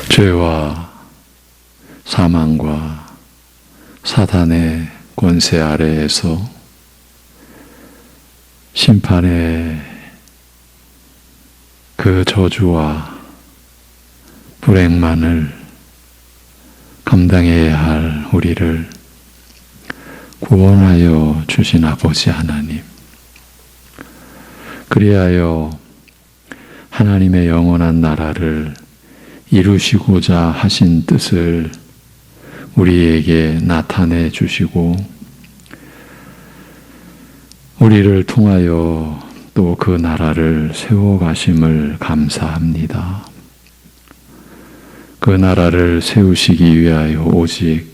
죄와 사망과 사단의 권세 아래에서 심판의 그 저주와 불행만을 감당해야 할 우리를 구원하여 주신 아버지 하나님, 그리하여 하나님의 영원한 나라를 이루시고자 하신 뜻을 우리에게 나타내 주시고 우리를 통하여 또 그 나라를 세워가심을 감사합니다. 그 나라를 세우시기 위하여 오직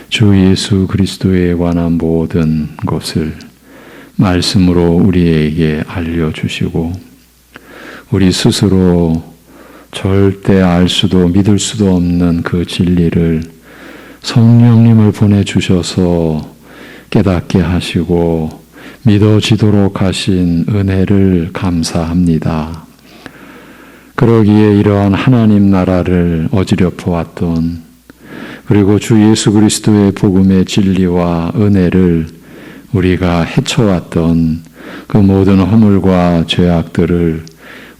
주 예수 그리스도에 관한 모든 것을 말씀으로 우리에게 알려주시고 우리 스스로 절대 알 수도 믿을 수도 없는 그 진리를 성령님을 보내주셔서 깨닫게 하시고 믿어지도록 하신 은혜를 감사합니다. 그러기에 이러한 하나님 나라를 어지럽혀 왔던 그리고 주 예수 그리스도의 복음의 진리와 은혜를 우리가 헤쳐왔던 그 모든 허물과 죄악들을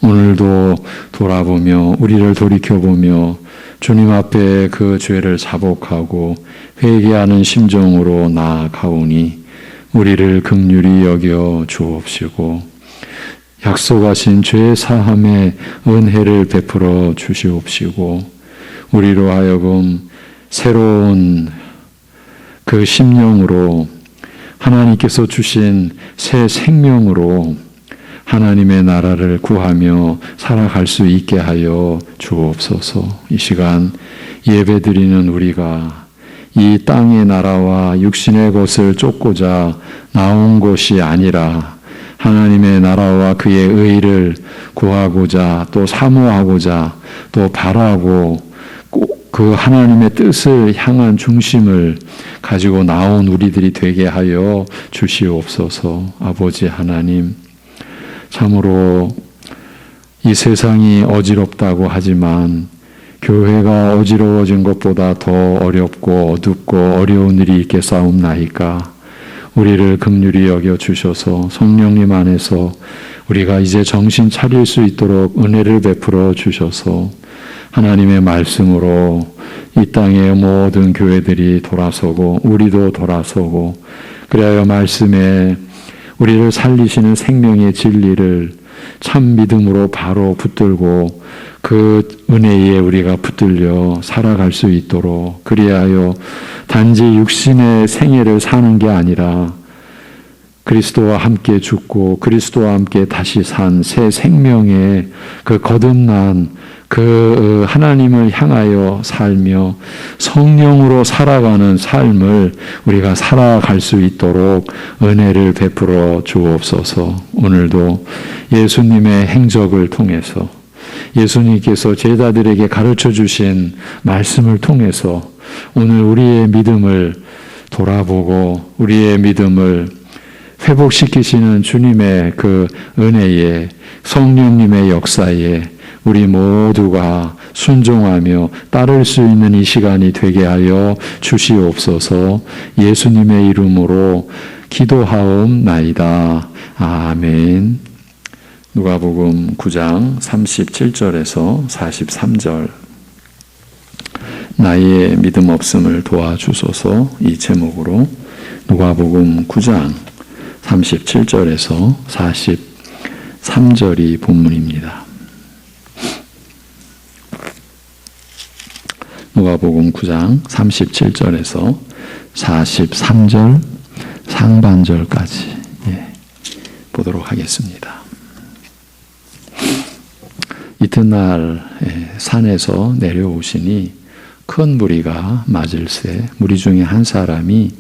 오늘도 돌아보며 우리를 돌이켜보며 주님 앞에 그 죄를 자복하고 회개하는 심정으로 나아가오니 우리를 긍휼히 여겨 주옵시고 약속하신 죄 사함의 은혜를 베풀어 주시옵시고 우리로 하여금 새로운 그 심령으로 하나님께서 주신 새 생명으로 하나님의 나라를 구하며 살아갈 수 있게 하여 주옵소서. 이 시간 예배드리는 우리가 이 땅의 나라와 육신의 것을 쫓고자 나온 것이 아니라 하나님의 나라와 그의 의를 구하고자 또 사모하고자 또 바라고 그 하나님의 뜻을 향한 중심을 가지고 나온 우리들이 되게 하여 주시옵소서. 아버지 하나님, 참으로 이 세상이 어지럽다고 하지만 교회가 어지러워진 것보다 더 어렵고 어둡고 어려운 일이 있겠사옵나이까. 우리를 긍휼히 여겨 주셔서 성령님 안에서 우리가 이제 정신 차릴 수 있도록 은혜를 베풀어 주셔서 하나님의 말씀으로 이 땅의 모든 교회들이 돌아서고 우리도 돌아서고 그리하여 말씀에 우리를 살리시는 생명의 진리를 참 믿음으로 바로 붙들고 그 은혜에 우리가 붙들려 살아갈 수 있도록 그리하여 단지 육신의 생애를 사는 게 아니라 그리스도와 함께 죽고 그리스도와 함께 다시 산 새 생명의 그 거듭난 그 하나님을 향하여 살며 성령으로 살아가는 삶을 우리가 살아갈 수 있도록 은혜를 베풀어 주옵소서. 오늘도 예수님의 행적을 통해서 예수님께서 제자들에게 가르쳐 주신 말씀을 통해서 오늘 우리의 믿음을 돌아보고 우리의 믿음을 회복시키시는 주님의 그 은혜에 성령님의 역사에 우리 모두가 순종하며 따를 수 있는 이 시간이 되게 하여 주시옵소서. 예수님의 이름으로 기도하옵나이다. 아멘. 누가복음 9장 37절에서 43절. 나의 믿음 없음을 도와주소서. 이 제목으로 누가복음 9장 37절에서 43절이 본문입니다. 누가복음 9장 37절에서 43절 상반절까지 보도록 하겠습니다. 이튿날 산에서 내려오시니 큰 무리가 맞을세 무리 중에 한 사람이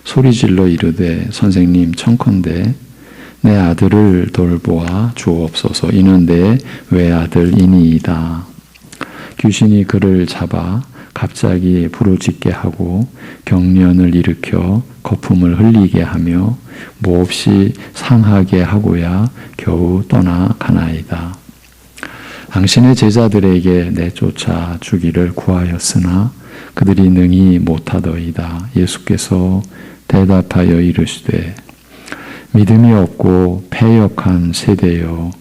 소리질러 이르되 선생님 청컨대 내 아들을 돌보아 주옵소서. 이는 내 외아들이니이다. 귀신이 그를 잡아 갑자기 부르짖게 하고 경련을 일으켜 거품을 흘리게 하며 몹시 상하게 하고야 겨우 떠나가나이다. 당신의 제자들에게 내쫓아 주기를 구하였으나 그들이 능히 못하더이다. 예수께서 대답하여 이르시되 믿음이 없고 패역한 세대여,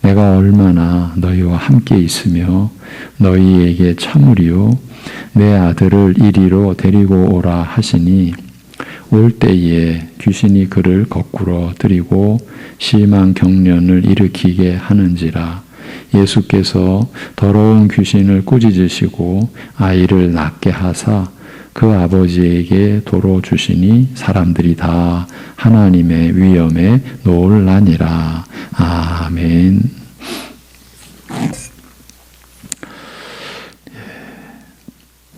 내가 얼마나 너희와 함께 있으며 너희에게 참으리요. 내 아들을 이리로 데리고 오라 하시니 올 때에 귀신이 그를 거꾸로 들이고 심한 경련을 일으키게 하는지라. 예수께서 더러운 귀신을 꾸짖으시고 아이를 낫게 하사 그 아버지에게 도로 주시니 사람들이 다 하나님의 위엄에 놀라니라. 아멘.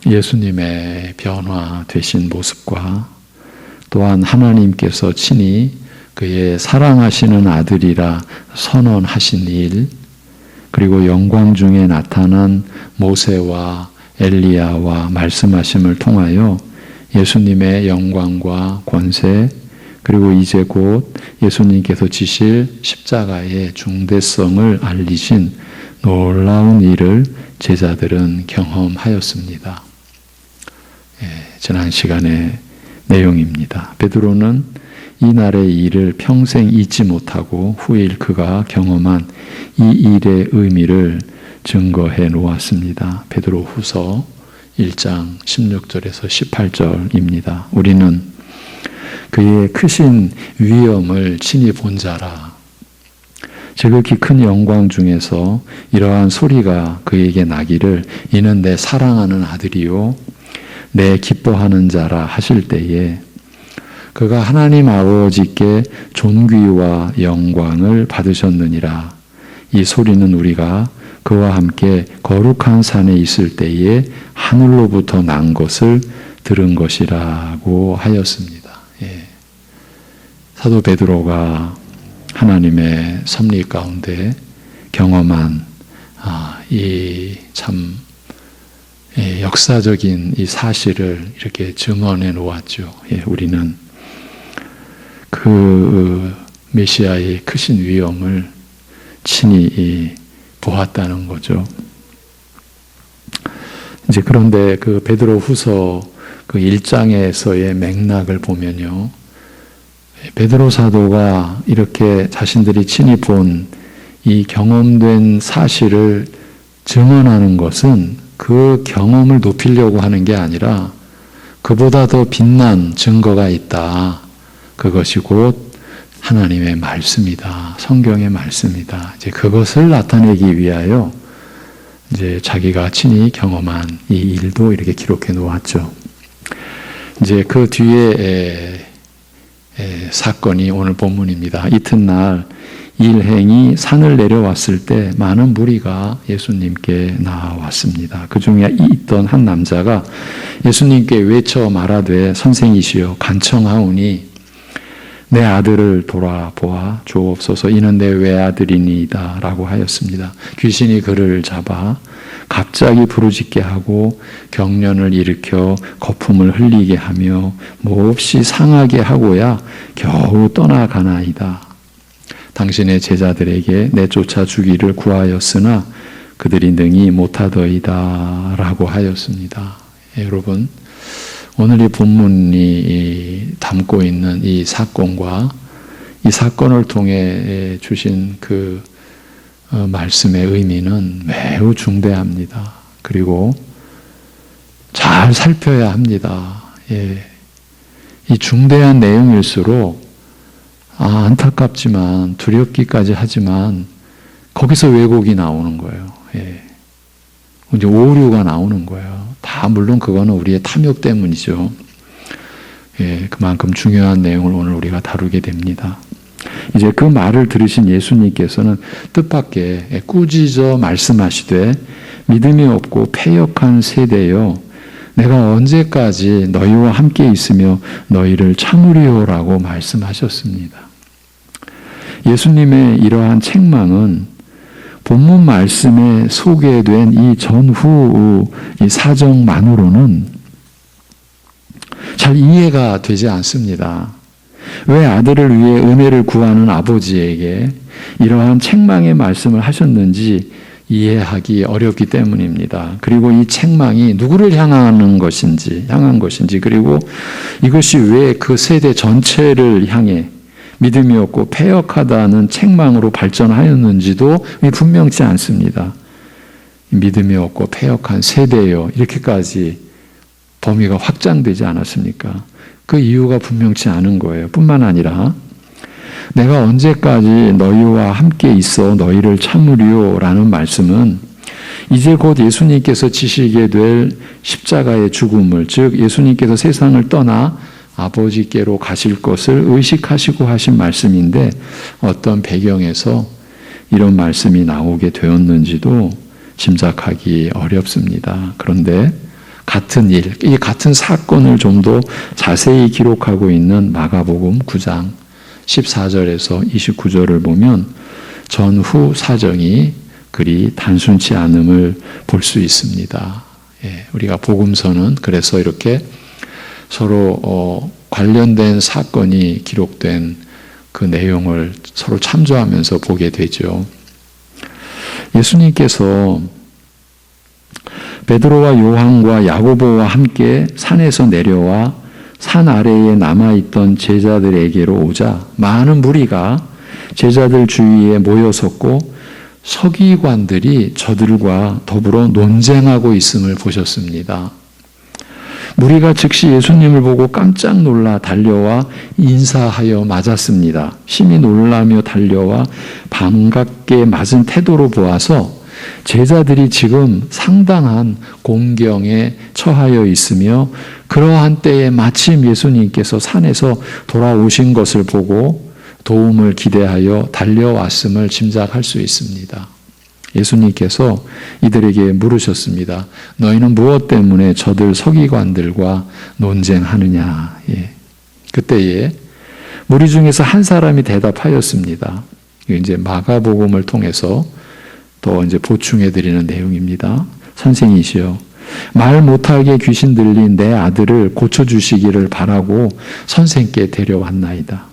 예수님의 변화되신 모습과 또한 하나님께서 친히 그의 사랑하시는 아들이라 선언하신 일, 그리고 영광 중에 나타난 모세와 엘리야와 말씀하심을 통하여 예수님의 영광과 권세, 그리고 이제 곧 예수님께서 지실 십자가의 중대성을 알리신 놀라운 일을 제자들은 경험하였습니다. 지난 시간의 내용입니다. 베드로는 이날의 일을 평생 잊지 못하고 후일 그가 경험한 이 일의 의미를 증거해 놓았습니다. 베드로 후서 1장 16절에서 18절입니다. 우리는 그의 크신 위엄을 친히 본 자라. 지극히 큰 영광 중에서 이러한 소리가 그에게 나기를 이는 내 사랑하는 아들이요 내 기뻐하는 자라 하실 때에 그가 하나님 아버지께 존귀와 영광을 받으셨느니라. 이 소리는 우리가 그와 함께 거룩한 산에 있을 때에 하늘로부터 난 것을 들은 것이라고 하였습니다. 사도 베드로가 하나님의 섭리 가운데 경험한 이 참 역사적인 이 사실을 이렇게 증언해 놓았죠. 우리는 그 메시아의 크신 위엄을 친히 보았다는 거죠. 이제 그런데 그 베드로 후서 그 1장에서의 맥락을 보면요. 베드로 사도가 이렇게 자신들이 친히 본 이 경험된 사실을 증언하는 것은 그 경험을 높이려고 하는 게 아니라 그보다 더 빛난 증거가 있다. 그것이 곧 하나님의 말씀이다. 성경의 말씀이다. 이제 그것을 나타내기 위하여 이제 자기가 친히 경험한 이 일도 이렇게 기록해 놓았죠. 이제 그 뒤에 사건이 오늘 본문입니다. 이튿날 일행이 산을 내려왔을 때 많은 무리가 예수님께 나왔습니다. 그 중에 있던 한 남자가 예수님께 외쳐 말하되 선생이시여 간청하오니 내 아들을 돌아보아 주옵소서. 이는 내 외아들이니이다 라고 하였습니다. 귀신이 그를 잡아 갑자기 부르짖게 하고 경련을 일으켜 거품을 흘리게 하며 몹시 상하게 하고야 겨우 떠나가나이다. 당신의 제자들에게 내쫓아 주기를 구하였으나 그들이 능히 못하더이다 라고 하였습니다. 여러분, 오늘 이 본문이 담고 있는 이 사건과 이 사건을 통해 주신 그 말씀의 의미는 매우 중대합니다. 그리고 잘 살펴야 합니다. 이 중대한 내용일수록 안타깝지만 두렵기까지 하지만 거기서 왜곡이 나오는 거예요. 이제 오류가 나오는 거예요. 다 물론 그거는 우리의 탐욕 때문이죠. 그만큼 중요한 내용을 오늘 우리가 다루게 됩니다. 이제 그 말을 들으신 예수님께서는 뜻밖의 꾸짖어 말씀하시되 믿음이 없고 패역한 세대여 내가 언제까지 너희와 함께 있으며 너희를 참으리오라고 말씀하셨습니다. 예수님의 이러한 책망은 본문 말씀에 소개된 이 전후 이 사정만으로는 잘 이해가 되지 않습니다. 왜 아들을 위해 은혜를 구하는 아버지에게 이러한 책망의 말씀을 하셨는지 이해하기 어렵기 때문입니다. 그리고 이 책망이 누구를 향한 것인지, 그리고 이것이 왜 그 세대 전체를 향해 믿음이 없고 패역하다는 책망으로 발전하였는지도 분명치 않습니다. 믿음이 없고 패역한 세대요, 이렇게까지 범위가 확장되지 않았습니까? 그 이유가 분명치 않은 거예요. 뿐만 아니라 내가 언제까지 너희와 함께 있어 너희를 참으리요 라는 말씀은 이제 곧 예수님께서 지시게 될 십자가의 죽음을, 즉 예수님께서 세상을 떠나 아버지께로 가실 것을 의식하시고 하신 말씀인데 어떤 배경에서 이런 말씀이 나오게 되었는지도 짐작하기 어렵습니다. 그런데 같은 일, 이 같은 사건을 좀 더 자세히 기록하고 있는 마가복음 9장 14절에서 29절을 보면 전후 사정이 그리 단순치 않음을 볼 수 있습니다. 우리가 복음서는 그래서 이렇게 서로 관련된 사건이 기록된 그 내용을 서로 참조하면서 보게 되죠. 예수님께서 베드로와 요한과 야고보와 함께 산에서 내려와 산 아래에 남아있던 제자들에게로 오자 많은 무리가 제자들 주위에 모여섰고 서기관들이 저들과 더불어 논쟁하고 있음을 보셨습니다. 무리가 즉시 예수님을 보고 깜짝 놀라 달려와 인사하여 맞았습니다. 심히 놀라며 달려와 반갑게 맞은 태도로 보아서 제자들이 지금 상당한 공경에 처하여 있으며 그러한 때에 마침 예수님께서 산에서 돌아오신 것을 보고 도움을 기대하여 달려왔음을 짐작할 수 있습니다. 예수님께서 이들에게 물으셨습니다. 너희는 무엇 때문에 저들 서기관들과 논쟁하느냐? 그때에 무리 중에서 한 사람이 대답하였습니다. 이제 마가복음을 통해서 더 이제 보충해 드리는 내용입니다. 선생이시여, 말 못하게 귀신 들린 내 아들을 고쳐주시기를 바라고 선생께 데려왔나이다.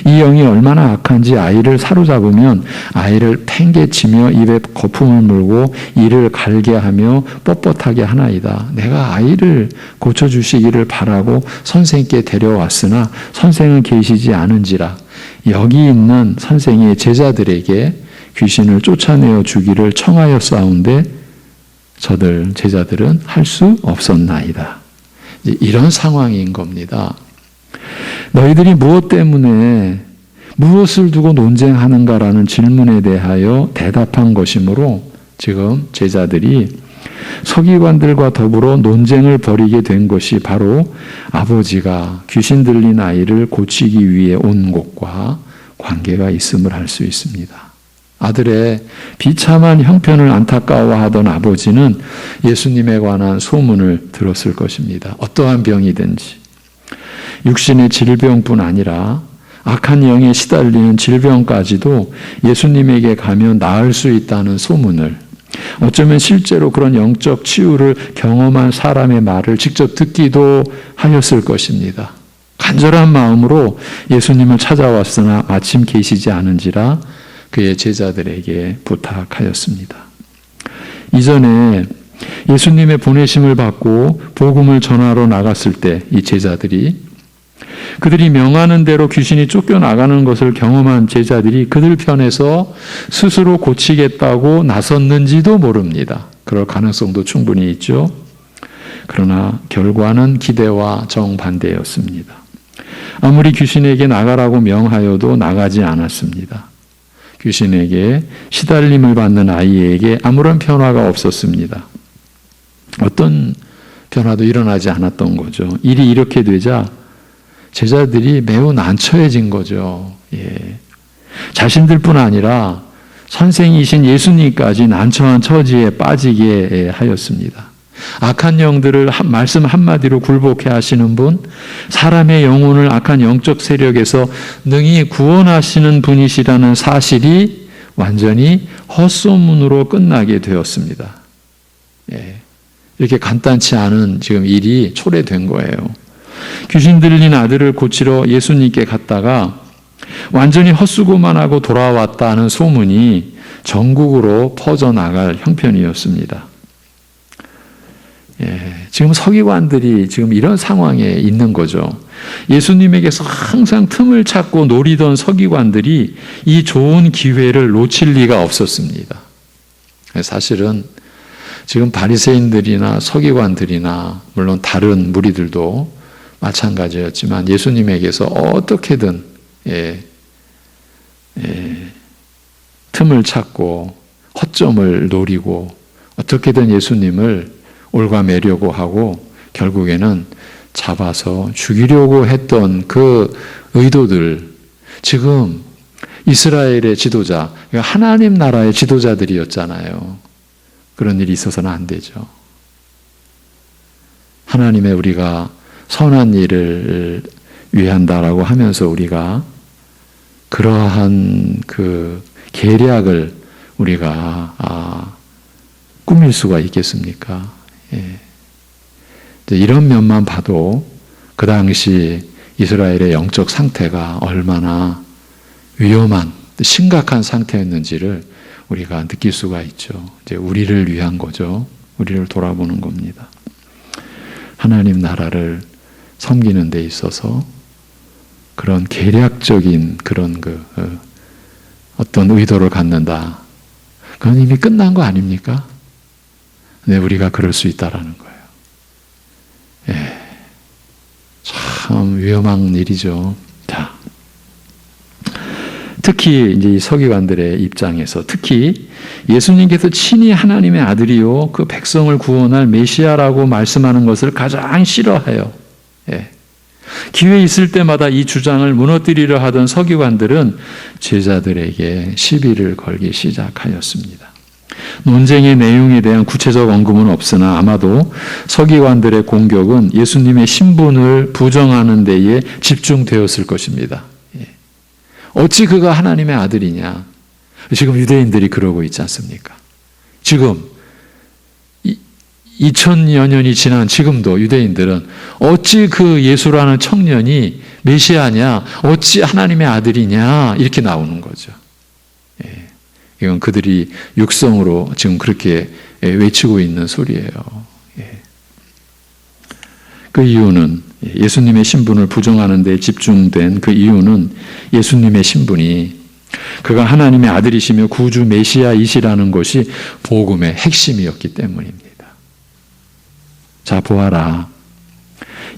이 영이 얼마나 악한지 아이를 사로잡으면 아이를 팽개치며 입에 거품을 물고 이를 갈게 하며 뻣뻣하게 하나이다. 내가 아이를 고쳐주시기를 바라고 선생께 데려왔으나 선생은 계시지 않은지라. 여기 있는 선생의 제자들에게 귀신을 쫓아내어 주기를 청하였사온데 저들 제자들은 할 수 없었나이다. 이런 상황인 겁니다. 너희들이 무엇 때문에 무엇을 두고 논쟁하는가라는 질문에 대하여 대답한 것이므로 지금 제자들이 서기관들과 더불어 논쟁을 벌이게 된 것이 바로 아버지가 귀신 들린 아이를 고치기 위해 온 곳과 관계가 있음을 알 수 있습니다. 아들의 비참한 형편을 안타까워하던 아버지는 예수님에 관한 소문을 들었을 것입니다. 어떠한 병이든지 육신의 질병뿐 아니라 악한 영에 시달리는 질병까지도 예수님에게 가면 나을 수 있다는 소문을, 어쩌면 실제로 그런 영적 치유를 경험한 사람의 말을 직접 듣기도 하였을 것입니다. 간절한 마음으로 예수님을 찾아왔으나 마침 계시지 않은지라 그의 제자들에게 부탁하였습니다. 이전에 예수님의 보내심을 받고 복음을 전하러 나갔을 때 이 제자들이, 그들이 명하는 대로 귀신이 쫓겨나가는 것을 경험한 제자들이 그들 편에서 스스로 고치겠다고 나섰는지도 모릅니다. 그럴 가능성도 충분히 있죠. 그러나 결과는 기대와 정반대였습니다. 아무리 귀신에게 나가라고 명하여도 나가지 않았습니다. 귀신에게 시달림을 받는 아이에게 아무런 변화가 없었습니다. 어떤 변화도 일어나지 않았던 거죠. 일이 이렇게 되자 제자들이 매우 난처해진 거죠. 자신들뿐 아니라 선생이신 예수님까지 난처한 처지에 빠지게 하였습니다. 악한 영들을 말씀 한마디로 굴복해 하시는 분, 사람의 영혼을 악한 영적 세력에서 능히 구원하시는 분이시라는 사실이 완전히 헛소문으로 끝나게 되었습니다. 이렇게 간단치 않은 지금 일이 초래된 거예요. 귀신 들린 아들을 고치러 예수님께 갔다가 완전히 헛수고만 하고 돌아왔다는 소문이 전국으로 퍼져나갈 형편이었습니다. 지금 서기관들이 지금 이런 상황에 있는 거죠. 예수님에게서 항상 틈을 찾고 노리던 서기관들이 이 좋은 기회를 놓칠 리가 없었습니다. 사실은 지금 바리새인들이나 서기관들이나 물론 다른 무리들도 마찬가지였지만 예수님에게서 어떻게든 틈을 찾고 허점을 노리고 어떻게든 예수님을 올가매려고 하고 결국에는 잡아서 죽이려고 했던 그 의도들, 지금 이스라엘의 지도자, 하나님 나라의 지도자들이었잖아요. 그런 일이 있어서는 안 되죠. 하나님의 우리가 선한 일을 위한다라고 하면서 우리가 그러한 그 계략을 우리가 꾸밀 수가 있겠습니까? 이런 면만 봐도 그 당시 이스라엘의 영적 상태가 얼마나 위험한, 심각한 상태였는지를 우리가 느낄 수가 있죠. 이제 우리를 위한 거죠. 우리를 돌아보는 겁니다. 하나님 나라를 섬기는 데 있어서 그런 계략적인 그런 어떤 의도를 갖는다. 그건 이미 끝난 거 아닙니까? 네, 우리가 그럴 수 있다라는 거예요. 참 위험한 일이죠. 자, 특히 이제 이 서기관들의 입장에서 특히 예수님께서 친히 하나님의 아들이요 그 백성을 구원할 메시아라고 말씀하는 것을 가장 싫어해요. 기회 있을 때마다 이 주장을 무너뜨리려 하던 서기관들은 제자들에게 시비를 걸기 시작하였습니다. 논쟁의 내용에 대한 구체적 언급은 없으나 아마도 서기관들의 공격은 예수님의 신분을 부정하는 데에 집중되었을 것입니다. 어찌 그가 하나님의 아들이냐? 지금 유대인들이 그러고 있지 않습니까? 지금 2000여 년이 지난 지금도 유대인들은 어찌 그 예수라는 청년이 메시아냐? 어찌 하나님의 아들이냐? 이렇게 나오는 거죠. 이건 그들이 육성으로 지금 그렇게 외치고 있는 소리예요. 그 이유는 예수님의 신분을 부정하는 데 집중된 그 이유는 예수님의 신분이 그가 하나님의 아들이시며 구주 메시아이시라는 것이 복음의 핵심이었기 때문입니다. 자, 보아라.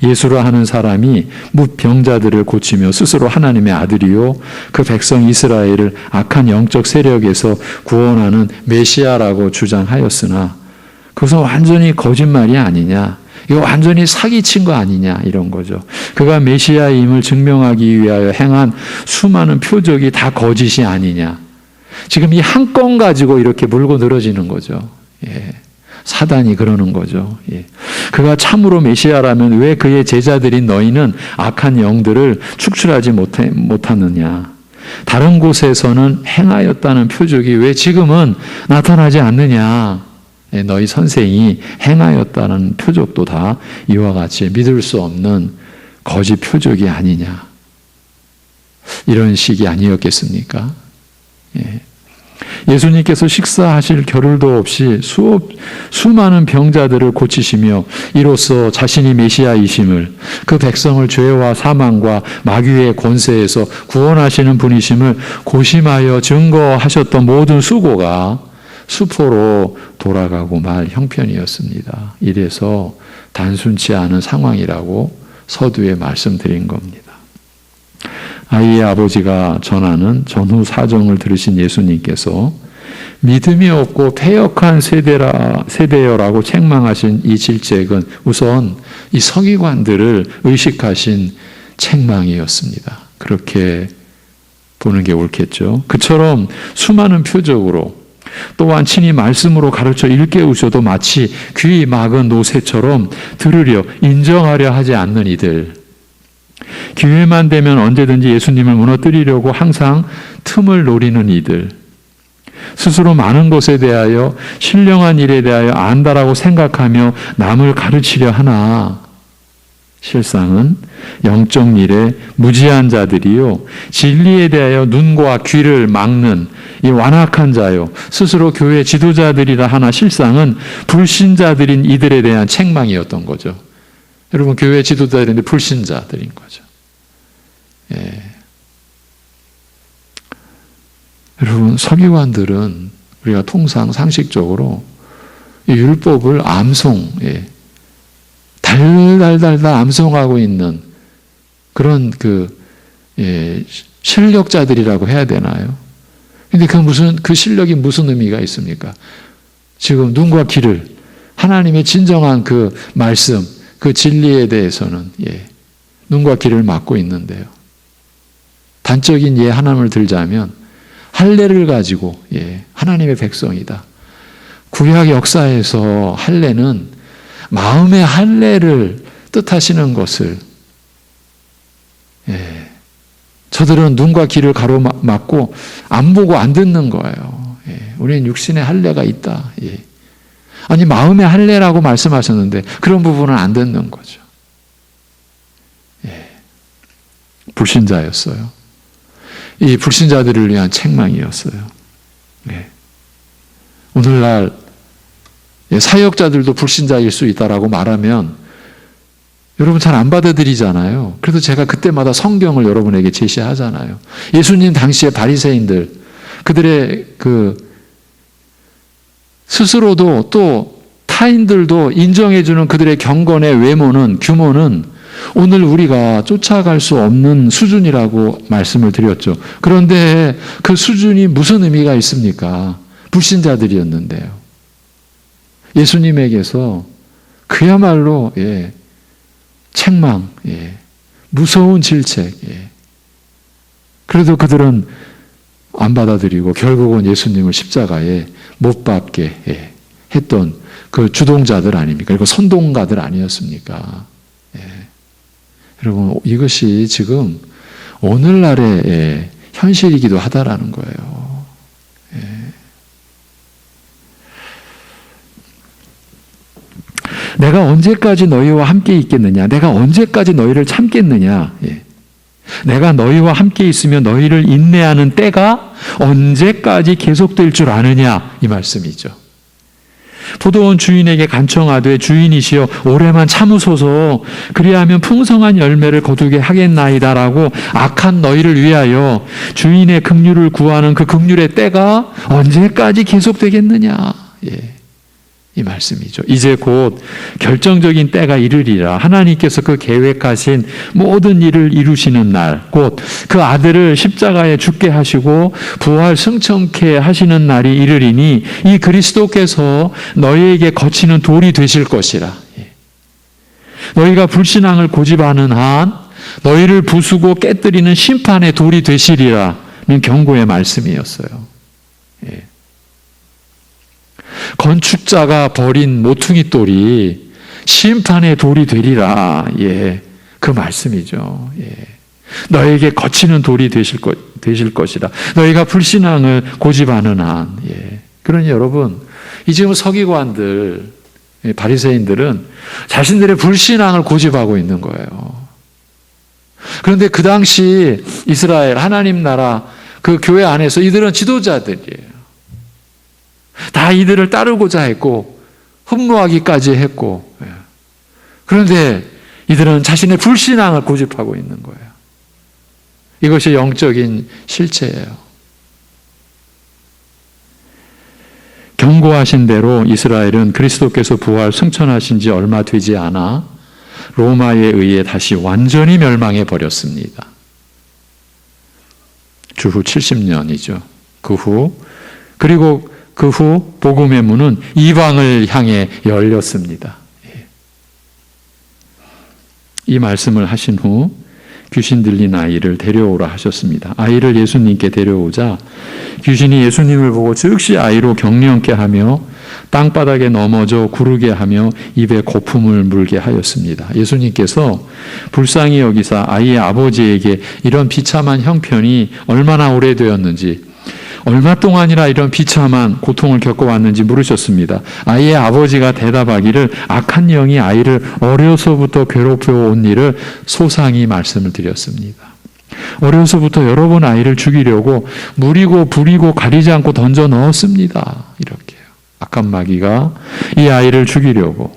예수라 하는 사람이 뭇병자들을 고치며 스스로 하나님의 아들이요 그 백성 이스라엘을 악한 영적 세력에서 구원하는 메시아라고 주장하였으나 그것은 완전히 거짓말이 아니냐, 이거 완전히 사기친 거 아니냐, 이런 거죠. 그가 메시아임을 증명하기 위하여 행한 수많은 표적이 다 거짓이 아니냐. 지금 이 한 건 가지고 이렇게 물고 늘어지는 거죠. 사단이 그러는 거죠. 그가 참으로 메시아라면 왜 그의 제자들인 너희는 악한 영들을 축출하지 못하느냐. 다른 곳에서는 행하였다는 표적이 왜 지금은 나타나지 않느냐. 너희 선생이 행하였다는 표적도 다 이와 같이 믿을 수 없는 거짓 표적이 아니냐. 이런 식이 아니었겠습니까? 예수님께서 식사하실 겨를도 없이 수많은 병자들을 고치시며 이로써 자신이 메시아이심을, 그 백성을 죄와 사망과 마귀의 권세에서 구원하시는 분이심을 고심하여 증거하셨던 모든 수고가 수포로 돌아가고 말 형편이었습니다. 이래서 단순치 않은 상황이라고 서두에 말씀드린 겁니다. 아이의 아버지가 전하는 전후 사정을 들으신 예수님께서 믿음이 없고 패역한 세대여라고 책망하신 이 질책은 우선 이 서기관들을 의식하신 책망이었습니다. 그렇게 보는 게 옳겠죠. 그처럼 수많은 표적으로 또한 친히 말씀으로 가르쳐 일깨우셔도 마치 귀 막은 노새처럼 들으려 인정하려 하지 않는 이들, 기회만 되면 언제든지 예수님을 무너뜨리려고 항상 틈을 노리는 이들, 스스로 많은 것에 대하여 신령한 일에 대하여 안다라고 생각하며 남을 가르치려 하나 실상은 영적 일에 무지한 자들이요 진리에 대하여 눈과 귀를 막는 이 완악한 자요 스스로 교회 지도자들이라 하나 실상은 불신자들인 이들에 대한 책망이었던 거죠. 여러분 교회 지도자들인데 불신자들인 거죠. 예. 여러분 서기관들은 우리가 통상 상식적으로 이 율법을 암송, 달달달달 암송하고 있는 그런 실력자들이라고 해야 되나요? 근데 그 실력이 무슨 의미가 있습니까? 지금 눈과 귀를 하나님의 진정한 그 말씀, 그 진리에 대해서는 눈과 귀를 막고 있는데요. 단적인 예 하나를 들자면 할례를 가지고 하나님의 백성이다. 구약 역사에서 할례는 마음의 할례를 뜻하시는 것을 저들은 눈과 귀를 가로막고 안 보고 안 듣는 거예요. 우리는 육신의 할례가 있다. 아니 마음의 할례라고 말씀하셨는데 그런 부분은 안 듣는 거죠. 불신자였어요. 이 불신자들을 위한 책망이었어요. 오늘날 사역자들도 불신자일 수 있다라고 말하면 여러분 잘 안 받아들이잖아요. 그래도 제가 그때마다 성경을 여러분에게 제시하잖아요. 예수님 당시의 바리새인들 그들의 스스로도 또 타인들도 인정해주는 그들의 경건의 외모는 규모는 오늘 우리가 쫓아갈 수 없는 수준이라고 말씀을 드렸죠. 그런데 그 수준이 무슨 의미가 있습니까? 불신자들이었는데요. 예수님에게서 그야말로 책망, 무서운 질책. 그래도 그들은 안 받아들이고 결국은 예수님을 십자가에 못 박게 했던 그 주동자들 아닙니까? 그리고 선동가들 아니었습니까? 여러분 이것이 지금 오늘날의 현실이기도 하다라는 거예요. 내가 언제까지 너희와 함께 있겠느냐? 내가 언제까지 너희를 참겠느냐? 내가 너희와 함께 있으며 너희를 인내하는 때가 언제까지 계속될 줄 아느냐? 이 말씀이죠. 포도원 주인에게 간청하되 주인이시여 오래만 참으소서 그리하면 풍성한 열매를 거두게 하겠나이다라고 악한 너희를 위하여 주인의 긍휼을 구하는 그 긍휼의 때가 언제까지 계속되겠느냐? 이 말씀이죠. 이제 곧 결정적인 때가 이르리라. 하나님께서 그 계획하신 모든 일을 이루시는 날, 곧 그 아들을 십자가에 죽게 하시고 부활 승천케 하시는 날이 이르리니 이 그리스도께서 너희에게 거치는 돌이 되실 것이라. 너희가 불신앙을 고집하는 한 너희를 부수고 깨뜨리는 심판의 돌이 되시리라는 경고의 말씀이었어요. 건축자가 버린 모퉁이 돌이 심판의 돌이 되리라. 그 말씀이죠. 너에게 거치는 돌이 되실 것이라. 너희가 불신앙을 고집하는 한. 그러니 여러분, 이 지금 서기관들, 바리새인들은 자신들의 불신앙을 고집하고 있는 거예요. 그런데 그 당시 이스라엘 하나님 나라 그 교회 안에서 이들은 지도자들이에요. 다 이들을 따르고자 했고 흠모하기까지 했고 그런데 이들은 자신의 불신앙을 고집하고 있는 거예요. 이것이 영적인 실체예요. 경고하신 대로 이스라엘은 그리스도께서 부활 승천하신 지 얼마 되지 않아 로마에 의해 다시 완전히 멸망해 버렸습니다. 주후 70년이죠. 그리고 그 후 복음의 문은 이방을 향해 열렸습니다. 이 말씀을 하신 후 귀신 들린 아이를 데려오라 하셨습니다. 아이를 예수님께 데려오자 귀신이 예수님을 보고 즉시 아이로 경련케 하며 땅바닥에 넘어져 구르게 하며 입에 거품을 물게 하였습니다. 예수님께서 불쌍히 여기사 아이의 아버지에게 이런 비참한 형편이 얼마나 오래되었는지 얼마 동안이나 이런 비참한 고통을 겪어왔는지 물으셨습니다. 아이의 아버지가 대답하기를 악한 영이 아이를 어려서부터 괴롭혀온 일을 소상히 말씀을 드렸습니다. 어려서부터 여러 번 아이를 죽이려고 물이고 불이고 가리지 않고 던져 넣었습니다. 이렇게요. 악한 마귀가 이 아이를 죽이려고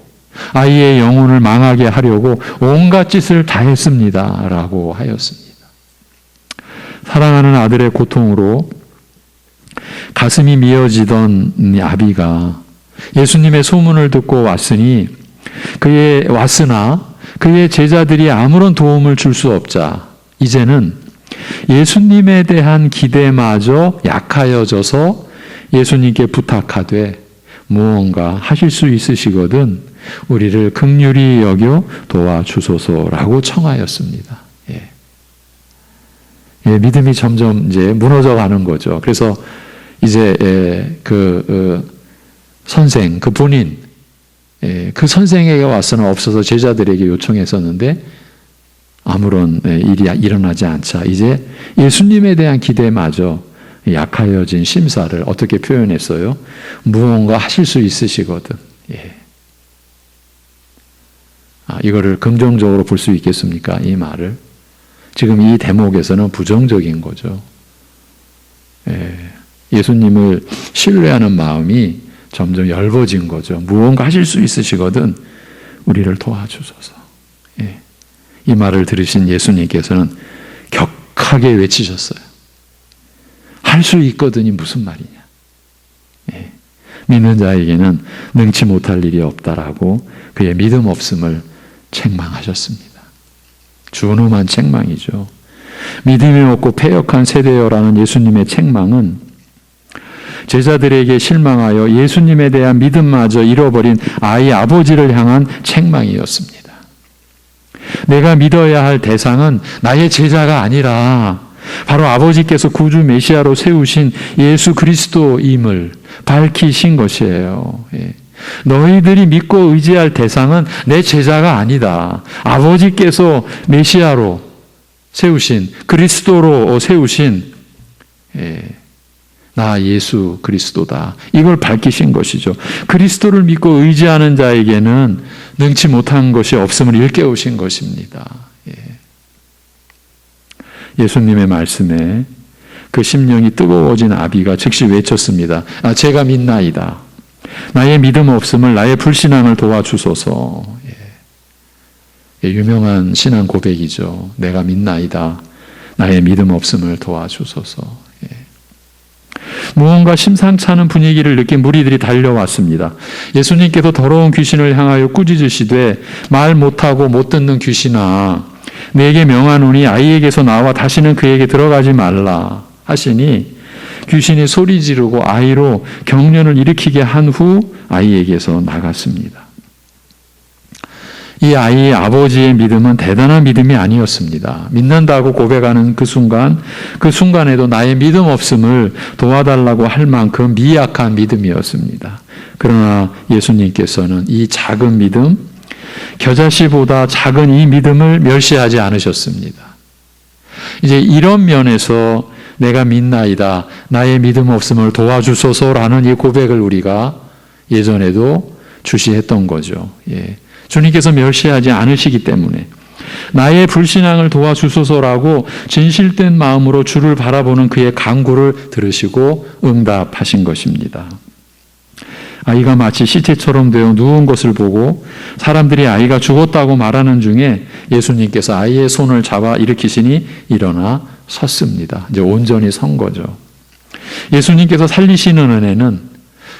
아이의 영혼을 망하게 하려고 온갖 짓을 다 했습니다. 라고 하였습니다. 사랑하는 아들의 고통으로 가슴이 미어지던 아비가 예수님의 소문을 듣고 왔으나 그의 제자들이 아무런 도움을 줄 수 없자 이제는 예수님에 대한 기대마저 약하여져서 예수님께 부탁하되 무언가 하실 수 있으시거든 우리를 긍휼히 여겨 도와주소서라고 청하였습니다. 믿음이 점점 이제 무너져 가는 거죠. 그래서 이제 선생, 그 본인, 그 선생에게 와서는 없어서 제자들에게 요청했었는데 아무런 일이 일어나지 않자 이제 예수님에 대한 기대마저 약하여진 심사를 어떻게 표현했어요? 무언가 하실 수 있으시거든. 이거를 긍정적으로 볼 수 있겠습니까? 이 말을. 지금 이 대목에서는 부정적인 거죠. 예수님을 신뢰하는 마음이 점점 엷어진 거죠. 무언가 하실 수 있으시거든 우리를 도와주소서. 이 말을 들으신 예수님께서는 격하게 외치셨어요. 할 수 있거든이 무슨 말이냐. 믿는 자에게는 능치 못할 일이 없다라고 그의 믿음 없음을 책망하셨습니다. 준엄한 책망이죠. 믿음이 없고 패역한 세대여라는 예수님의 책망은 제자들에게 실망하여 예수님에 대한 믿음마저 잃어버린 아이 아버지를 향한 책망이었습니다. 내가 믿어야 할 대상은 나의 제자가 아니라 바로 아버지께서 구주 메시아로 세우신 예수 그리스도임을 밝히신 것이에요. 너희들이 믿고 의지할 대상은 내 제자가 아니다. 아버지께서 메시아로 세우신, 그리스도로 세우신 나 예수 그리스도다. 이걸 밝히신 것이죠. 그리스도를 믿고 의지하는 자에게는 능치 못한 것이 없음을 일깨우신 것입니다. 예수님의 말씀에 그 심령이 뜨거워진 아비가 즉시 외쳤습니다. 제가 믿나이다. 나의 믿음 없음을 나의 불신앙을 도와주소서. 유명한 신앙 고백이죠. 내가 믿나이다. 나의 믿음 없음을 도와주소서. 무언가 심상치 않은 분위기를 느낀 무리들이 달려왔습니다. 예수님께서 더러운 귀신을 향하여 꾸짖으시되 말 못하고 못 듣는 귀신아 내게 명하노니 아이에게서 나와 다시는 그에게 들어가지 말라 하시니 귀신이 소리 지르고 아이로 경련을 일으키게 한 후 아이에게서 나갔습니다. 이 아이의 아버지의 믿음은 대단한 믿음이 아니었습니다. 믿는다고 고백하는 그 순간에도 나의 믿음 없음을 도와달라고 할 만큼 미약한 믿음이었습니다. 그러나 예수님께서는 이 작은 믿음, 겨자씨보다 작은 이 믿음을 멸시하지 않으셨습니다. 이제 이런 면에서 내가 믿나이다, 나의 믿음 없음을 도와주소서라는 이 고백을 우리가 예전에도 주시했던 거죠. 주님께서 멸시하지 않으시기 때문에 나의 불신앙을 도와주소서라고 진실된 마음으로 주를 바라보는 그의 간구를 들으시고 응답하신 것입니다. 아이가 마치 시체처럼 되어 누운 것을 보고 사람들이 아이가 죽었다고 말하는 중에 예수님께서 아이의 손을 잡아 일으키시니 일어나 섰습니다. 이제 온전히 선 거죠. 예수님께서 살리시는 은혜는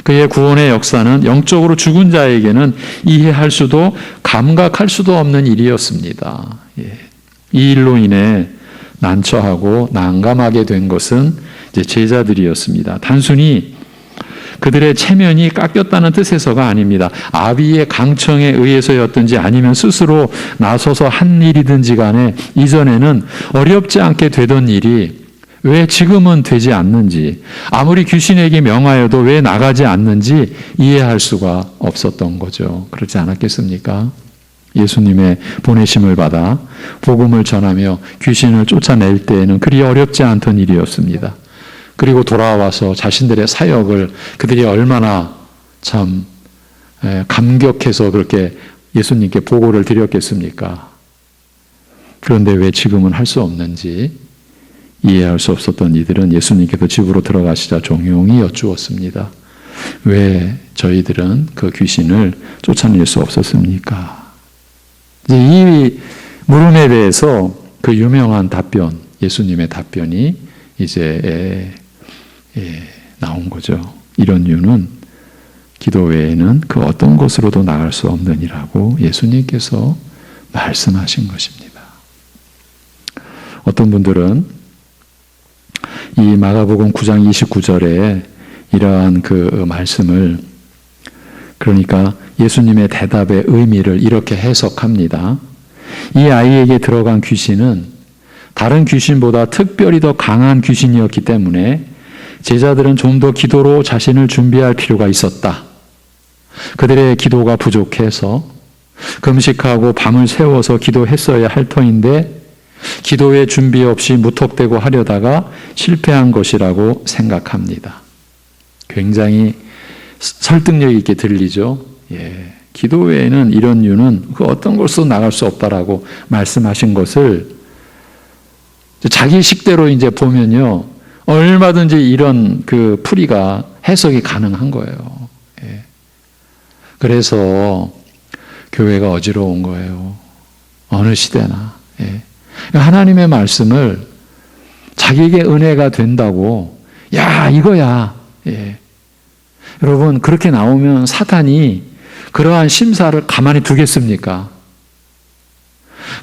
그의 구원의 역사는 영적으로 죽은 자에게는 이해할 수도 감각할 수도 없는 일이었습니다. 이 일로 인해 난처하고 난감하게 된 것은 이제 제자들이었습니다. 단순히 그들의 체면이 깎였다는 뜻에서가 아닙니다. 아비의 강청에 의해서였든지 아니면 스스로 나서서 한 일이든지 간에 이전에는 어렵지 않게 되던 일이 왜 지금은 되지 않는지, 아무리 귀신에게 명하여도 왜 나가지 않는지 이해할 수가 없었던 거죠. 그렇지 않았겠습니까? 예수님의 보내심을 받아 복음을 전하며 귀신을 쫓아낼 때에는 그리 어렵지 않던 일이었습니다. 그리고 돌아와서 자신들의 사역을 그들이 얼마나 참 감격해서 그렇게 예수님께 보고를 드렸겠습니까? 그런데 왜 지금은 할 수 없는지 이해할 수 없었던 이들은 예수님께서 집으로 들어가시자 종용이 여쭈었습니다. 왜 저희들은 그 귀신을 쫓아낼 수 없었습니까? 이제 이 물음에 대해서 그 유명한 답변, 예수님의 답변이 이제 나온 거죠. 이런 이유는 기도 외에는 그 어떤 곳으로도 나갈 수 없느니라고 예수님께서 말씀하신 것입니다. 어떤 분들은 이 마가복음 9장 29절에 이러한 그 말씀을, 그러니까 예수님의 대답의 의미를 이렇게 해석합니다. 이 아이에게 들어간 귀신은 다른 귀신보다 특별히 더 강한 귀신이었기 때문에 제자들은 좀 더 기도로 자신을 준비할 필요가 있었다. 그들의 기도가 부족해서 금식하고 밤을 새워서 기도했어야 할 터인데 기도의 준비 없이 무턱대고 하려다가 실패한 것이라고 생각합니다. 굉장히 설득력 있게 들리죠. 기도 외에는 이런 이유는 그 어떤 곳으로 나갈 수 없다라고 말씀하신 것을 자기 식대로 이제 보면요, 얼마든지 이런 그 풀이가 해석이 가능한 거예요. 그래서 교회가 어지러운 거예요. 어느 시대나. 하나님의 말씀을 자기에게 은혜가 된다고, 야, 이거야. 여러분, 그렇게 나오면 사탄이 그러한 심사를 가만히 두겠습니까?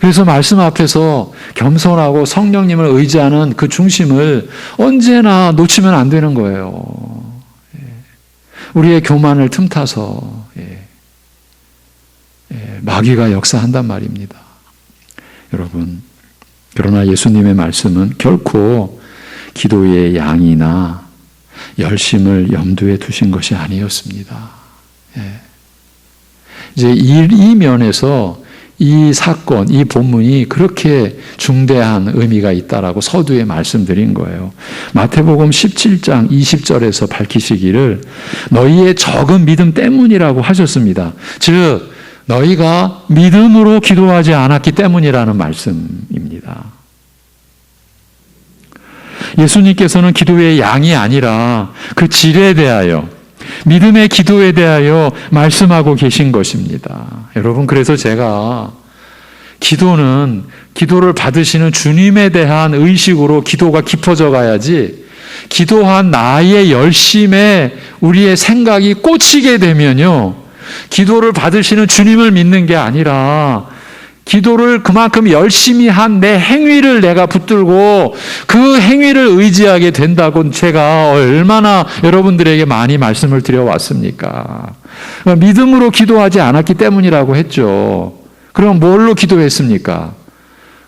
그래서 말씀 앞에서 겸손하고 성령님을 의지하는 그 중심을 언제나 놓치면 안 되는 거예요. 우리의 교만을 틈타서 마귀가 역사한단 말입니다. 여러분, 그러나 예수님의 말씀은 결코 기도의 양이나 열심을 염두에 두신 것이 아니었습니다. 이제 이 면에서 이 사건, 이 본문이 그렇게 중대한 의미가 있다라고 서두에 말씀드린 거예요. 마태복음 17장 20절에서 밝히시기를 너희의 적은 믿음 때문이라고 하셨습니다. 즉 너희가 믿음으로 기도하지 않았기 때문이라는 말씀입니다. 예수님께서는 기도의 양이 아니라 그 질에 대하여, 믿음의 기도에 대하여 말씀하고 계신 것입니다. 여러분, 그래서 제가 기도를 받으시는 주님에 대한 의식으로 기도가 깊어져 가야지, 기도한 나의 열심에 우리의 생각이 꽂히게 되면요, 기도를 받으시는 주님을 믿는 게 아니라 기도를 그만큼 열심히 한 내 행위를 내가 붙들고 그 행위를 의지하게 된다고 제가 얼마나 여러분들에게 많이 말씀을 드려왔습니까? 믿음으로 기도하지 않았기 때문이라고 했죠. 그럼 뭘로 기도했습니까?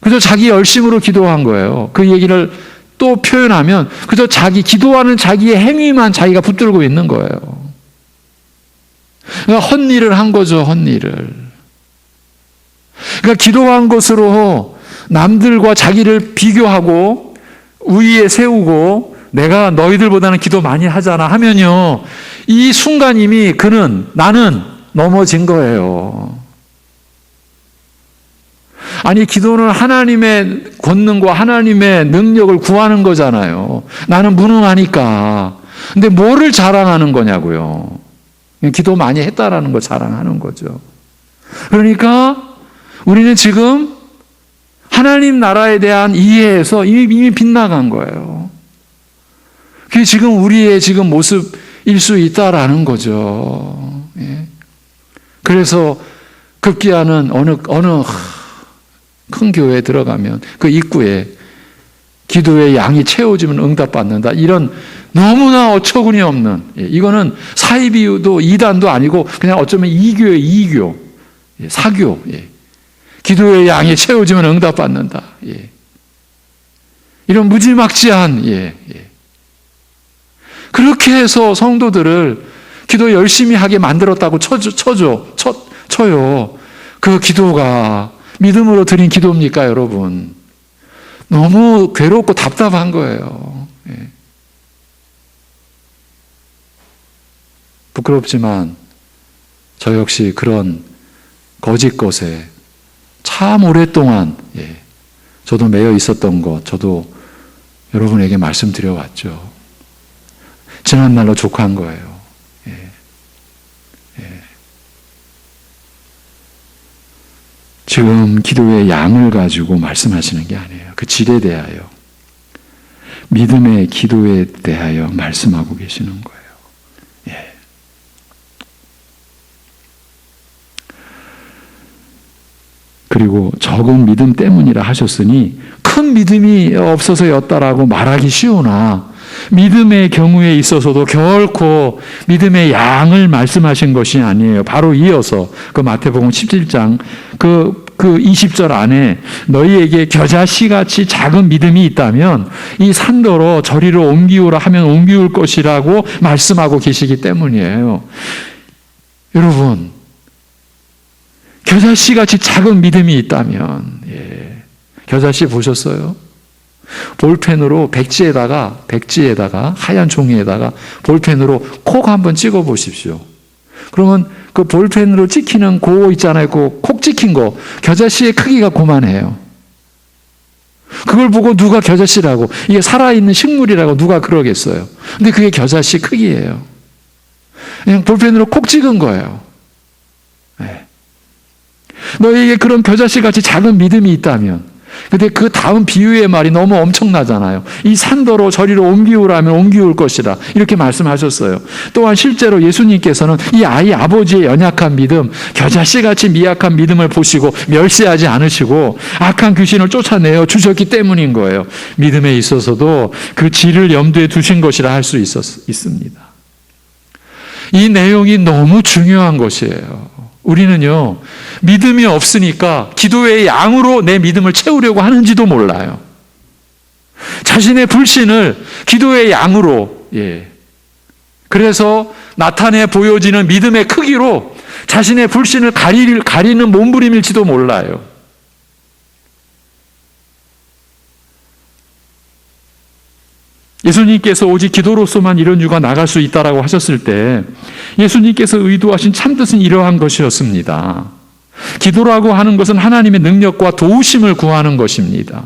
그저 자기 열심으로 기도한 거예요. 그 얘기를 또 표현하면 그저 기도하는 자기의 행위만 자기가 붙들고 있는 거예요. 그러니까 헛일을 한 거죠, 헛일을. 그러니까 기도한 것으로 남들과 자기를 비교하고 우위에 세우고 내가 너희들보다는 기도 많이 하잖아 하면요, 이 순간 이미 나는 넘어진 거예요. 아니, 기도는 하나님의 권능과 하나님의 능력을 구하는 거잖아요. 나는 무능하니까. 근데 뭐를 자랑하는 거냐고요. 기도 많이 했다라는 거 자랑하는 거죠. 그러니까 우리는 지금 하나님 나라에 대한 이해에서 이미 빗나간 거예요. 그게 지금 우리의 지금 모습일 수 있다라는 거죠. 그래서 급기야는 어느 큰 교회에 들어가면 그 입구에 기도의 양이 채워지면 응답받는다, 이런 너무나 어처구니 없는, 이거는 사이비유도 이단도 아니고 그냥 어쩌면 이교예요. 사교. 기도의 양이 채워지면 응답받는다. 이런 무지막지한, 그렇게 해서 성도들을 기도 열심히 하게 만들었다고 쳐요. 그 기도가 믿음으로 드린 기도입니까, 여러분? 너무 괴롭고 답답한 거예요. 부끄럽지만 저 역시 그런 거짓 것에 참 오랫동안 저도 매여 있었던 것, 저도 여러분에게 말씀드려 왔죠. 지난날로 족한 거예요. 지금 기도의 양을 가지고 말씀하시는 게 아니에요. 그 질에 대하여, 믿음의 기도에 대하여 말씀하고 계시는 거예요. 그리고 적은 믿음 때문이라 하셨으니 큰 믿음이 없어서였다라고 말하기 쉬우나 믿음의 경우에 있어서도 결코 믿음의 양을 말씀하신 것이 아니에요. 바로 이어서 그 마태복음 17장 그 20절 안에 너희에게 겨자씨같이 작은 믿음이 있다면 이 산더러 저리로 옮기우라 하면 옮기울 것이라고 말씀하고 계시기 때문이에요. 여러분, 겨자씨같이 작은 믿음이 있다면, 겨자씨 보셨어요? 볼펜으로 백지에다가 하얀 종이에다가 볼펜으로 콕 한번 찍어 보십시오. 그러면 그 볼펜으로 찍히는 고 있잖아요. 그 콕 찍힌 거, 겨자씨의 크기가 그만해요. 그걸 보고 누가 겨자씨라고, 이게 살아있는 식물이라고 누가 그러겠어요. 근데 그게 겨자씨 크기예요. 그냥 볼펜으로 콕 찍은 거예요. 너에게 그런 겨자씨같이 작은 믿음이 있다면, 근데 그 다음 비유의 말이 너무 엄청나잖아요. 이 산더러 저리로 옮기우라면 옮기울 것이라 이렇게 말씀하셨어요. 또한 실제로 예수님께서는 이 아이 아버지의 연약한 믿음, 겨자씨같이 미약한 믿음을 보시고 멸시하지 않으시고 악한 귀신을 쫓아내어 주셨기 때문인 거예요. 믿음에 있어서도 그 질을 염두에 두신 것이라 할 수 있습니다. 이 내용이 너무 중요한 것이에요. 우리는요, 믿음이 없으니까 기도의 양으로 내 믿음을 채우려고 하는지도 몰라요. 자신의 불신을 기도의 양으로, 그래서 나타내 보여지는 믿음의 크기로 자신의 불신을 가리는 몸부림일지도 몰라요. 예수님께서 오직 기도로서만 이런 유가 나갈 수 있다라고 하셨을 때 예수님께서 의도하신 참뜻은 이러한 것이었습니다. 기도라고 하는 것은 하나님의 능력과 도우심을 구하는 것입니다.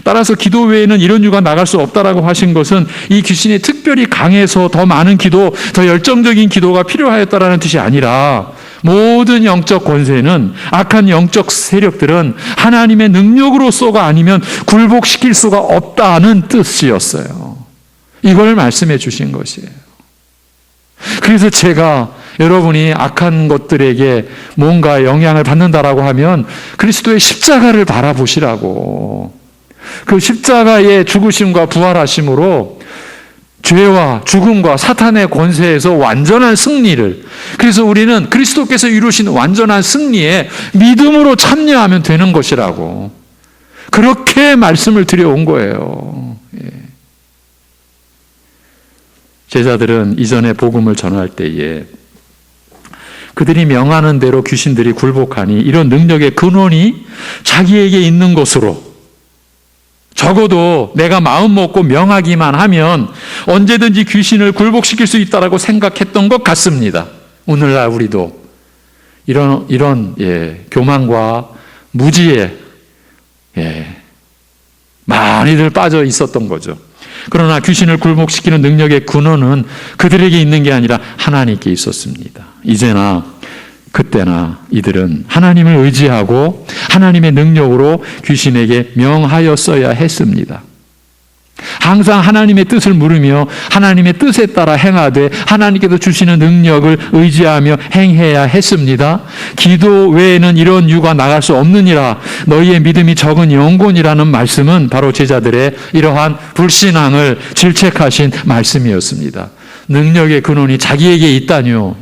따라서 기도 외에는 이런 유가 나갈 수 없다라고 하신 것은 이 귀신이 특별히 강해서 더 많은 기도, 더 열정적인 기도가 필요하였다라는 뜻이 아니라 모든 영적 권세는, 악한 영적 세력들은 하나님의 능력으로서가 아니면 굴복시킬 수가 없다는 뜻이었어요. 이걸 말씀해 주신 것이에요. 그래서 제가 여러분이 악한 것들에게 뭔가 영향을 받는다라고 하면 그리스도의 십자가를 바라보시라고, 그 십자가의 죽으심과 부활하심으로 죄와 죽음과 사탄의 권세에서 완전한 승리를, 그래서 우리는 그리스도께서 이루신 완전한 승리에 믿음으로 참여하면 되는 것이라고, 그렇게 말씀을 드려온 거예요. 제자들은 이전에 복음을 전할 때에 그들이 명하는 대로 귀신들이 굴복하니 이런 능력의 근원이 자기에게 있는 것으로, 적어도 내가 마음 먹고 명하기만 하면 언제든지 귀신을 굴복시킬 수 있다라고 생각했던 것 같습니다. 오늘날 우리도 이런 교만과 무지에 많이들 빠져 있었던 거죠. 그러나 귀신을 굴복시키는 능력의 근원은 그들에게 있는 게 아니라 하나님께 있었습니다. 이제나 그때나 이들은 하나님을 의지하고 하나님의 능력으로 귀신에게 명하였어야 했습니다. 항상 하나님의 뜻을 물으며 하나님의 뜻에 따라 행하되 하나님께서 주시는 능력을 의지하며 행해야 했습니다. 기도 외에는 이런 유가 나갈 수 없느니라. 너희의 믿음이 적은 영혼이라는 말씀은 바로 제자들의 이러한 불신앙을 질책하신 말씀이었습니다. 능력의 근원이 자기에게 있다뇨.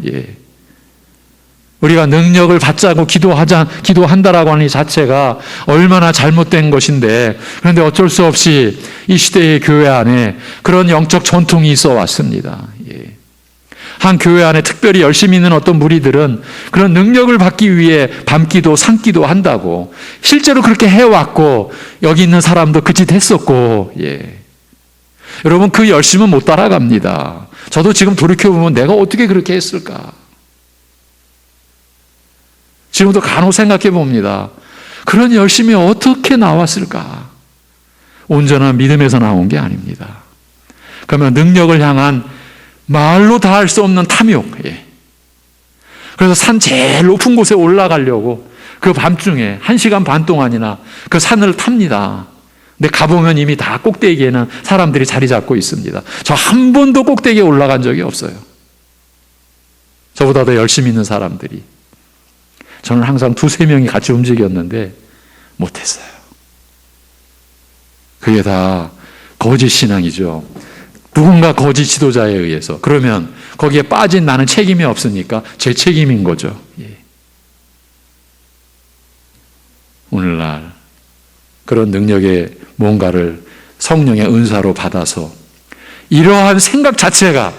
우리가 능력을 받자고 기도한다라고 하는 이 자체가 얼마나 잘못된 것인데, 그런데 어쩔 수 없이 이 시대의 교회 안에 그런 영적 전통이 있어 왔습니다. 한 교회 안에 특별히 열심히 있는 어떤 무리들은 그런 능력을 받기 위해 밤기도 산기도 한다고, 실제로 그렇게 해왔고 여기 있는 사람도 그 짓 했었고, 여러분, 그 열심은 못 따라갑니다. 저도 지금 돌이켜보면 내가 어떻게 그렇게 했을까? 지금도 간혹 생각해 봅니다. 그런 열심이 어떻게 나왔을까? 온전한 믿음에서 나온 게 아닙니다. 그러면 능력을 향한 말로 다 할 수 없는 탐욕. 그래서 산 제일 높은 곳에 올라가려고 그 밤중에 1시간 반 동안이나 그 산을 탑니다. 근데 가보면 이미 다 꼭대기에는 사람들이 자리 잡고 있습니다. 저 한 번도 꼭대기에 올라간 적이 없어요. 저보다 더 열심히 있는 사람들이. 저는 항상 2-3명이 같이 움직였는데 못했어요. 그게 다 거짓 신앙이죠. 누군가 거짓 지도자에 의해서. 그러면 거기에 빠진 나는 책임이 없으니까 제 책임인 거죠. 오늘날 그런 능력의 뭔가를 성령의 은사로 받아서 이러한 생각 자체가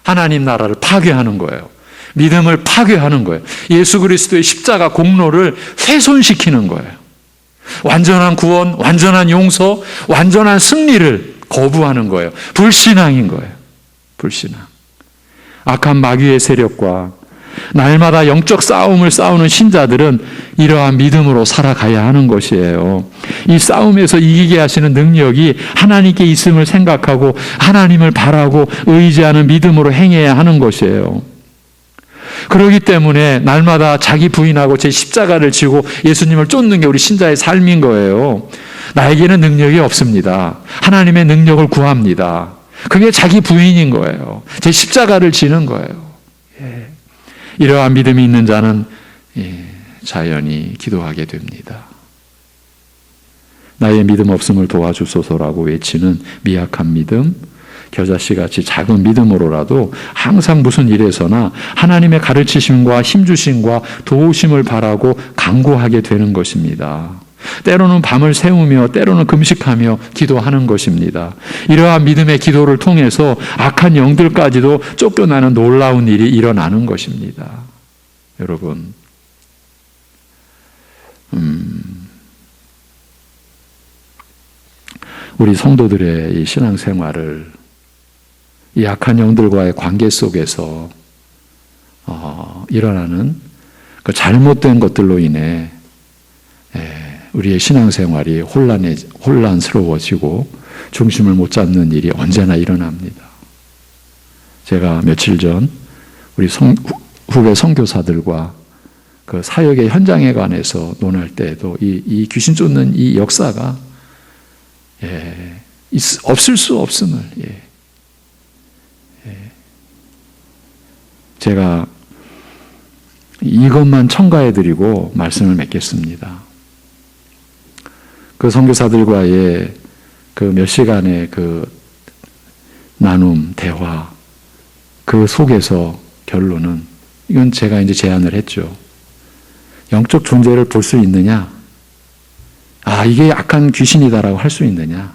하나님 나라를 파괴하는 거예요. 믿음을 파괴하는 거예요. 예수 그리스도의 십자가 공로를 훼손시키는 거예요. 완전한 구원, 완전한 용서, 완전한 승리를 거부하는 거예요. 불신앙인 거예요. 불신앙. 악한 마귀의 세력과 날마다 영적 싸움을 싸우는 신자들은 이러한 믿음으로 살아가야 하는 것이에요. 이 싸움에서 이기게 하시는 능력이 하나님께 있음을 생각하고 하나님을 바라고 의지하는 믿음으로 행해야 하는 것이에요. 그렇기 때문에 날마다 자기 부인하고 제 십자가를 지고 예수님을 쫓는 게 우리 신자의 삶인 거예요. 나에게는 능력이 없습니다. 하나님의 능력을 구합니다. 그게 자기 부인인 거예요. 제 십자가를 지는 거예요. 이러한 믿음이 있는 자는 자연히 기도하게 됩니다. 나의 믿음 없음을 도와주소서라고 외치는 미약한 믿음, 겨자씨같이 작은 믿음으로라도 항상 무슨 일에서나 하나님의 가르치심과 힘주심과 도우심을 바라고 간구하게 되는 것입니다. 때로는 밤을 새우며 때로는 금식하며 기도하는 것입니다. 이러한 믿음의 기도를 통해서 악한 영들까지도 쫓겨나는 놀라운 일이 일어나는 것입니다. 여러분, 우리 성도들의 이 신앙생활을 이 악한 영들과의 관계 속에서 일어나는 그 잘못된 것들로 인해 우리의 신앙생활이 혼란스러워지고 중심을 못 잡는 일이 언제나 일어납니다. 제가 며칠 전 우리 후배 선교사들과 그 사역의 현장에 관해서 논할 때에도 이 귀신 쫓는 이 역사가 없을 수 없음을 제가 이것만 첨가해드리고 말씀을 맺겠습니다. 그 선교사들과의 그 몇 시간의 그 나눔, 대화, 그 속에서 결론은, 이건 제가 이제 제안을 했죠. 영적 존재를 볼 수 있느냐? 이게 악한 귀신이다라고 할 수 있느냐?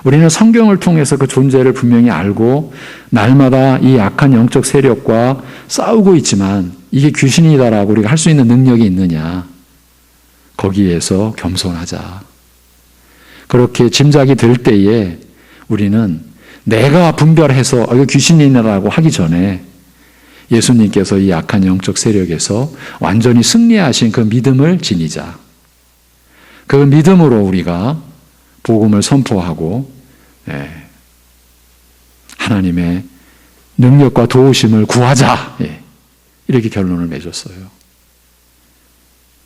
우리는 성경을 통해서 그 존재를 분명히 알고 날마다 이 악한 영적 세력과 싸우고 있지만 이게 귀신이다라고 우리가 할 수 있는 능력이 있느냐? 거기에서 겸손하자. 그렇게 짐작이 들 때에 우리는 내가 분별해서 이거 귀신이라고 하기 전에 예수님께서 이 악한 영적 세력에서 완전히 승리하신 그 믿음을 지니자. 그 믿음으로 우리가 복음을 선포하고 하나님의 능력과 도우심을 구하자. 이렇게 결론을 맺었어요.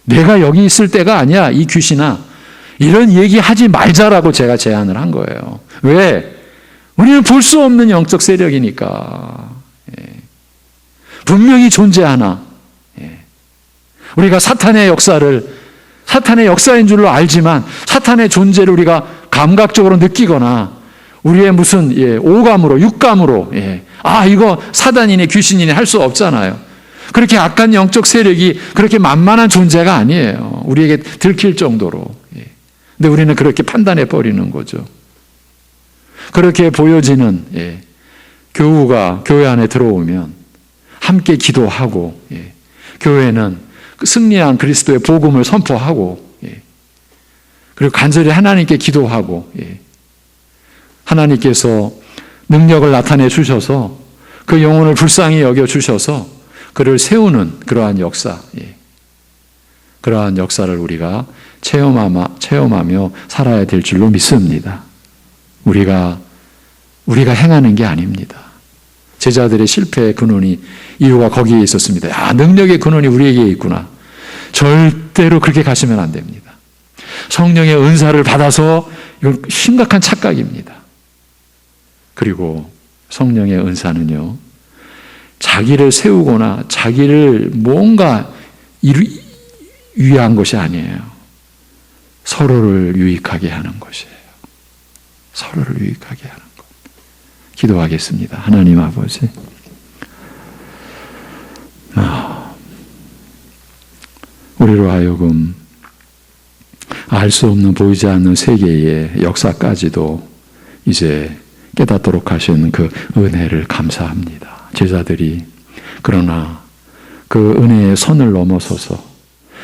내가 여기 있을 때가 아니야, 이 귀신아. 이런 얘기하지 말자라고 제가 제안을 한 거예요. 왜? 우리는 볼 수 없는 영적 세력이니까. 분명히 존재하나. 우리가 사탄의 역사인 줄로 알지만 사탄의 존재를 우리가 감각적으로 느끼거나 우리의 무슨 오감으로, 육감으로 이거 사단이네 귀신이네 할 수 없잖아요. 그렇게 악한 영적 세력이 그렇게 만만한 존재가 아니에요. 우리에게 들킬 정도로. 근데 우리는 그렇게 판단해 버리는 거죠. 그렇게 보여지는 교우가 교회 안에 들어오면 함께 기도하고 교회는 승리한 그리스도의 복음을 선포하고 그리고 간절히 하나님께 기도하고 하나님께서 능력을 나타내 주셔서 그 영혼을 불쌍히 여겨 주셔서 그를 세우는 그러한 역사, 그러한 역사를 우리가 체험하며 살아야 될 줄로 믿습니다. 우리가 행하는 게 아닙니다. 제자들의 실패의 근원이 이유가 거기에 있었습니다. 능력의 근원이 우리에게 있구나. 절대로 그렇게 가시면 안 됩니다. 성령의 은사를 받아서 이건 심각한 착각입니다. 그리고 성령의 은사는요, 자기를 세우거나 자기를 뭔가 위한 것이 아니에요. 서로를 유익하게 하는 것이에요. 서로를 유익하게 하는 것. 기도하겠습니다. 하나님 아버지, 우리로 하여금 알 수 없는 보이지 않는 세계의 역사까지도 이제 깨닫도록 하신 그 은혜를 감사합니다. 제자들이 그러나 그 은혜의 선을 넘어서서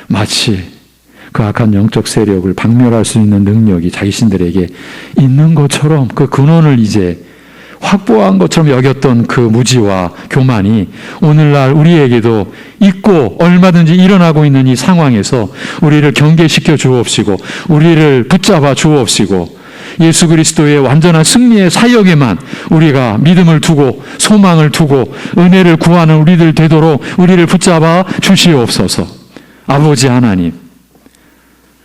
마치 그 악한 영적 세력을 박멸할 수 있는 능력이 자기신들에게 있는 것처럼 그 근원을 이제 확보한 것처럼 여겼던 그 무지와 교만이 오늘날 우리에게도 있고 얼마든지 일어나고 있는 이 상황에서 우리를 경계시켜 주옵시고 우리를 붙잡아 주옵시고 예수 그리스도의 완전한 승리의 사역에만 우리가 믿음을 두고 소망을 두고 은혜를 구하는 우리들 되도록 우리를 붙잡아 주시옵소서. 아버지 하나님,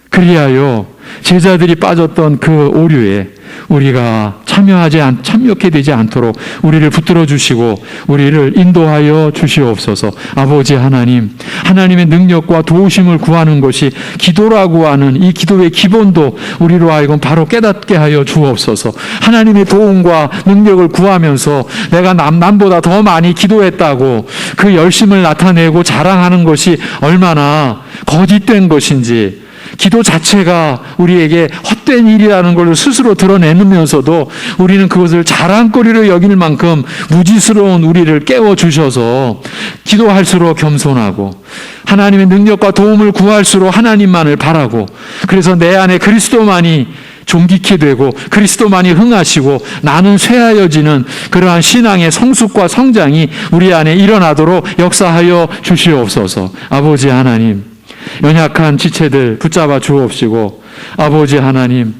그리하여 제자들이 빠졌던 그 오류에 우리가 참여하게 되지 않도록 우리를 붙들어 주시고 우리를 인도하여 주시옵소서. 아버지 하나님, 하나님의 능력과 도우심을 구하는 것이 기도라고 하는 이 기도의 기본도 우리로 하여금 바로 깨닫게 하여 주옵소서. 하나님의 도움과 능력을 구하면서 내가 남보다 더 많이 기도했다고 그 열심을 나타내고 자랑하는 것이 얼마나 거짓된 것인지, 기도 자체가 우리에게 헛된 일이라는 걸 스스로 드러내면서도 우리는 그것을 자랑거리로 여길 만큼 무지스러운 우리를 깨워주셔서 기도할수록 겸손하고 하나님의 능력과 도움을 구할수록 하나님만을 바라고, 그래서 내 안에 그리스도만이 존귀케 되고 그리스도만이 흥하시고 나는 쇠하여지는 그러한 신앙의 성숙과 성장이 우리 안에 일어나도록 역사하여 주시옵소서. 아버지 하나님, 연약한 지체들 붙잡아 주옵시고, 아버지 하나님,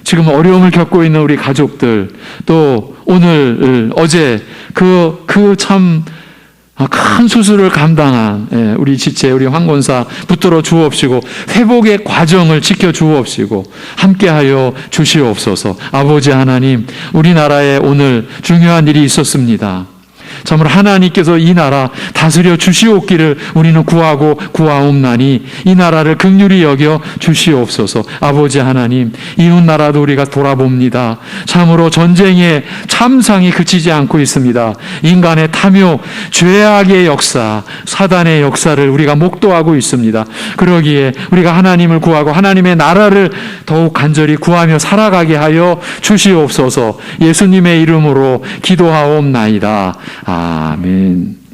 지금 어려움을 겪고 있는 우리 가족들, 또 오늘 어제 그 참 큰 수술을 감당한 우리 지체, 우리 황권사 붙들어 주옵시고 회복의 과정을 지켜 주옵시고 함께하여 주시옵소서. 아버지 하나님, 우리나라에 오늘 중요한 일이 있었습니다. 참으로 하나님께서 이 나라 다스려 주시옵기를 우리는 구하고 구하옵나니 이 나라를 긍휼히 여겨 주시옵소서. 아버지 하나님, 이웃 나라도 우리가 돌아봅니다. 참으로 전쟁의 참상이 그치지 않고 있습니다. 인간의 탐욕, 죄악의 역사, 사단의 역사를 우리가 목도하고 있습니다. 그러기에 우리가 하나님을 구하고 하나님의 나라를 더욱 간절히 구하며 살아가게 하여 주시옵소서. 예수님의 이름으로 기도하옵나이다. 아멘.